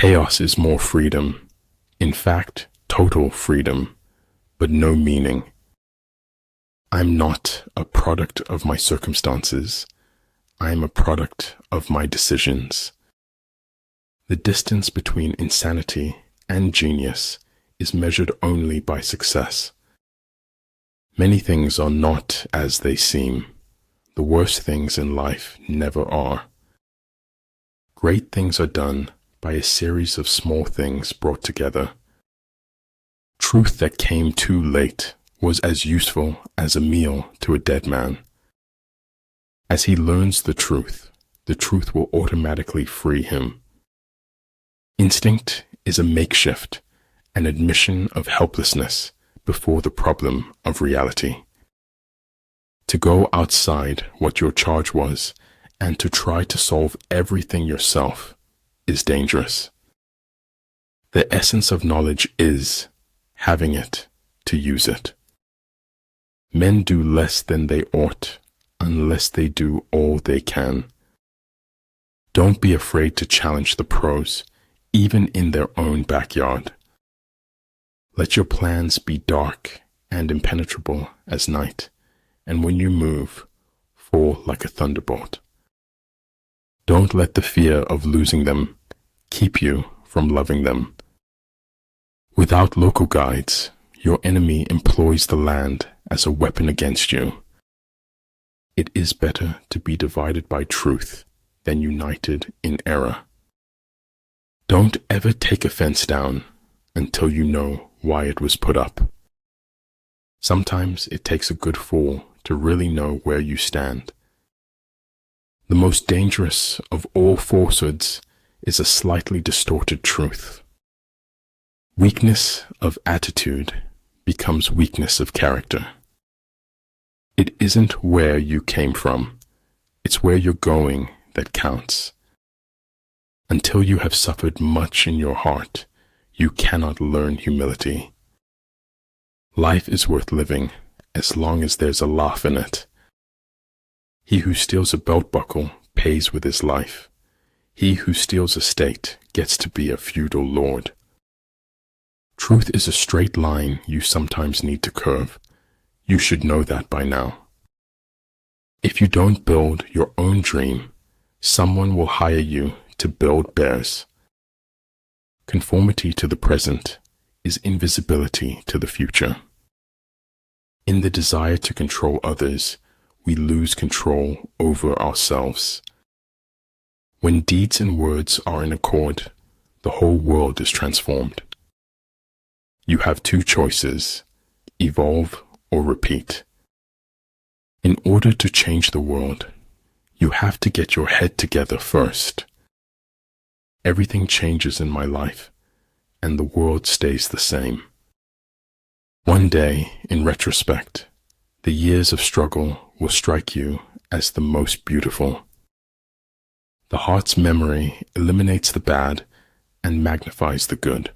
Chaos is more freedom, in fact, total freedom, but no meaning. I'm not a product of my circumstances. I am a product of my decisions. The distance between insanity and genius is measured only by success. Many things are not as they seem. The worst things in life never are. Great things are done by a series of small things brought together. Truth that came too late was as useful as a meal to a dead man. As he learns the truth will automatically free him. Instinct is a makeshift, an admission of helplessness before the problem of reality. To go outside what your charge was and to try to solve everything yourself is dangerous. The essence of knowledge is having it to use it. Men do less than they ought unless they do all they can. Don't be afraid to challenge the pros, even in their own backyard. Let your plans be dark and impenetrable as night, and when you move, fall like a thunderbolt. Don't let the fear of losing them keep you from loving them. Without local guides, your enemy employs the land as a weapon against you. It is better to be divided by truth than united in error. Don't ever take a fence down until you know why it was put up. Sometimes it takes a good fall to really know where you stand. The most dangerous of all falsehoods is a slightly distorted truth. Weakness of attitude becomes weakness of character. It isn't where you came from, it's where you're going that counts. Until you have suffered much in your heart, you cannot learn humility. Life is worth living as long as there's a laugh in it. He who steals a belt buckle pays with his life. He who steals a state gets to be a feudal lord. Truth is a straight line you sometimes need to curve. You should know that by now. If you don't build your own dream, someone will hire you to build theirs. Conformity to the present is invisibility to the future. In the desire to control others, we lose control over ourselves. When deeds and words are in accord, the whole world is transformed. You have two choices: evolve or repeat. In order to change the world, you have to get your head together first. Everything changes in my life, and the world stays the same. One day, in retrospect, the years of struggle will strike you as the most beautiful. The heart's memory eliminates the bad and magnifies the good.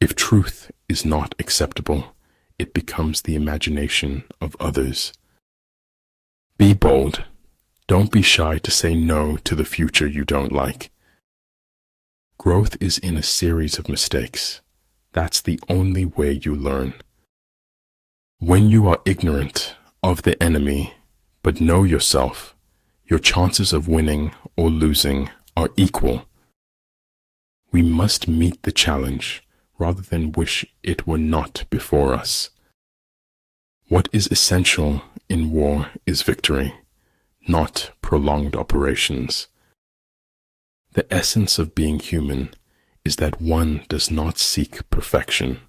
If truth is not acceptable, it becomes the imagination of others. Be bold. Don't be shy to say no to the future you don't like. Growth is in a series of mistakes. That's the only way you learn. When you are ignorant of the enemy, but know yourself, your chances of winning or losing are equal. We must meet the challenge rather than wish it were not before us. What is essential in war is victory, not prolonged operations. The essence of being human is that one does not seek perfection.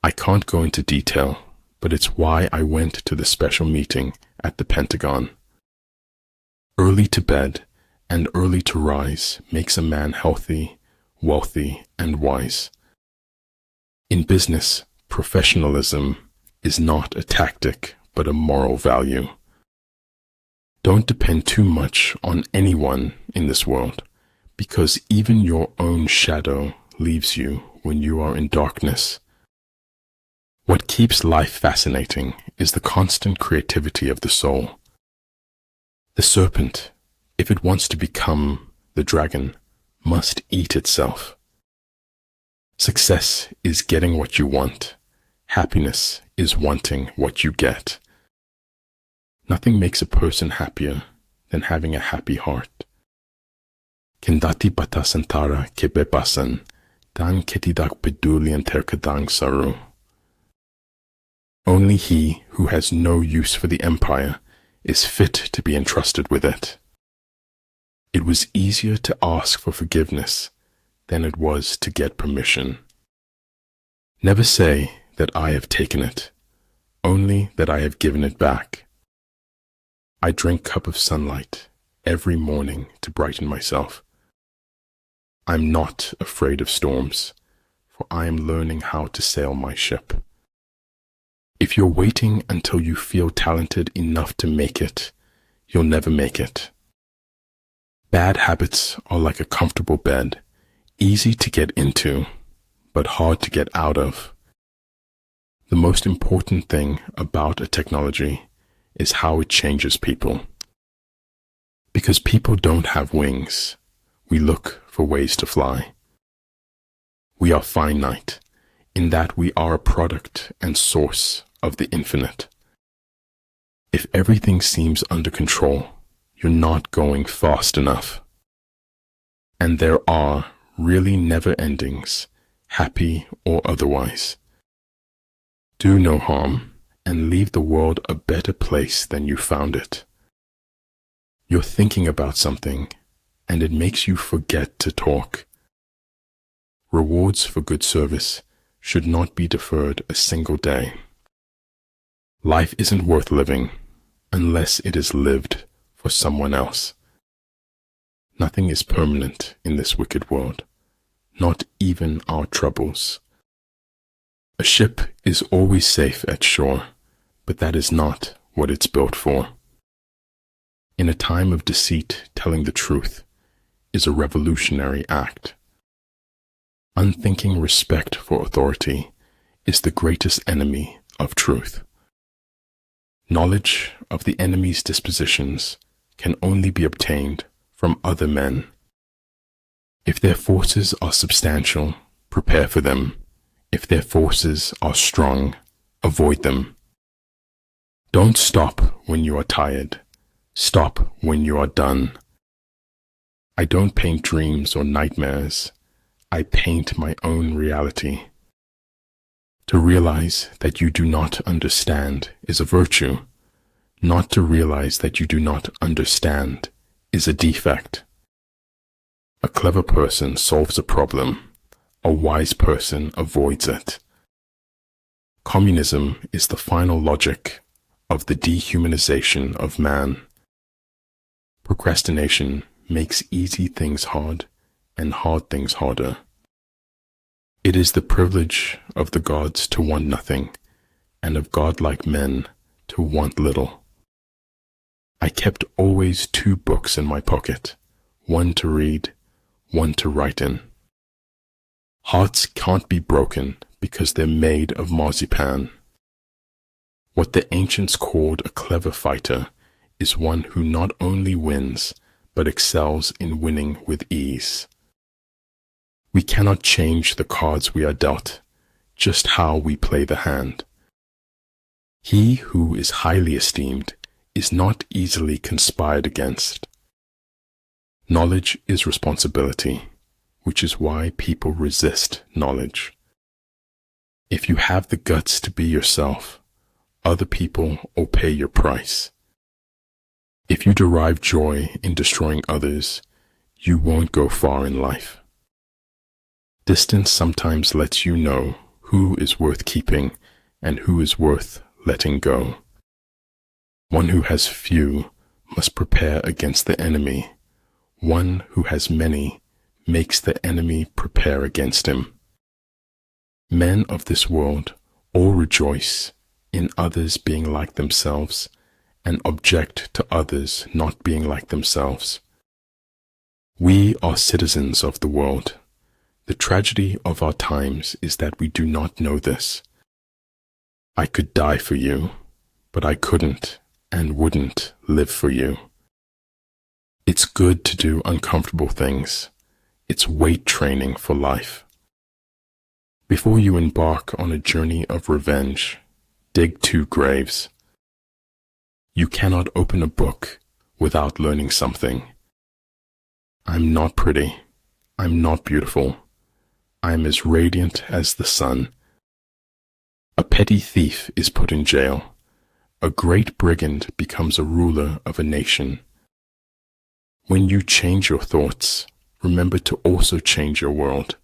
I can't go into detail, but it's why I went to the special meeting at the Pentagon. Early to bed and early to rise makes a man healthy, wealthy, and wise. In business, professionalism is not a tactic, but a moral value. Don't depend too much on anyone in this world, because even your own shadow leaves you when you are in darkness. What keeps life fascinating is the constant creativity of the soul. The serpent, if it wants to become the dragon, must eat itself. Success is getting what you want. Happiness is wanting what you get. Nothing makes a person happier than having a happy heart. Kendati batasantara kebebasan, dan ketidak pedulian terkadang saru. Only he who has no use for the empire is fit to be entrusted with it. It was easier to ask for forgiveness than it was to get permission. Never say that I have taken it, only that I have given it back. I drink a cup of sunlight every morning to brighten myself. I'm not afraid of storms, for I am learning how to sail my ship. If you're waiting until you feel talented enough to make it, you'll never make it. Bad habits are like a comfortable bed, easy to get into, but hard to get out of. The most important thing about a technology is how it changes people. Because people don't have wings, we look for ways to fly. We are finite, in that we are a product and source of the infinite. If everything seems under control, you're not going fast enough. And there are really never endings, happy or otherwise. Do no harm and leave the world a better place than you found it. You're thinking about something and it makes you forget to talk. Rewards for good service should not be deferred a single day. Life isn't worth living unless it is lived for someone else. Nothing is permanent in this wicked world, not even our troubles. A ship is always safe at shore, but that is not what it's built for. In a time of deceit, telling the truth is a revolutionary act. Unthinking respect for authority is the greatest enemy of truth. Knowledge of the enemy's dispositions can only be obtained from other men. If their forces are substantial, prepare for them. If their forces are strong, avoid them. Don't stop when you are tired. Stop when you are done. I don't paint dreams or nightmares. I paint my own reality. To realize that you do not understand is a virtue. Not to realize that you do not understand is a defect. A clever person solves a problem. A wise person avoids it. Communism is the final logic of the dehumanization of man. Procrastination makes easy things hard and hard things harder. It is the privilege of the gods to want nothing, and of godlike men to want little. I kept always 2 books in my pocket, one to read, one to write in. Hearts can't be broken because they're made of marzipan. What the ancients called a clever fighter is one who not only wins, but excels in winning with ease. We cannot change the cards we are dealt, just how we play the hand. He who is highly esteemed is not easily conspired against. Knowledge is responsibility, which is why people resist knowledge. If you have the guts to be yourself, other people will pay your price. If you derive joy in destroying others, you won't go far in life. Distance sometimes lets you know who is worth keeping and who is worth letting go. One who has few must prepare against the enemy. One who has many makes the enemy prepare against him. Men of this world all rejoice in others being like themselves and object to others not being like themselves. We are citizens of the world. The tragedy of our times is that we do not know this. I could die for you, but I couldn't and wouldn't live for you. It's good to do uncomfortable things. It's weight training for life. Before you embark on a journey of revenge, dig 2 graves. You cannot open a book without learning something. I'm not pretty. I'm not beautiful. I am as radiant as the sun. A petty thief is put in jail. A great brigand becomes a ruler of a nation. When you change your thoughts, remember to also change your world.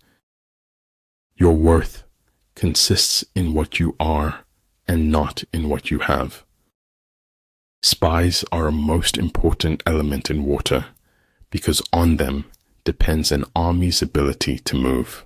Your worth consists in what you are and not in what you have. Spies are a most important element in water because on them depends an army's ability to move.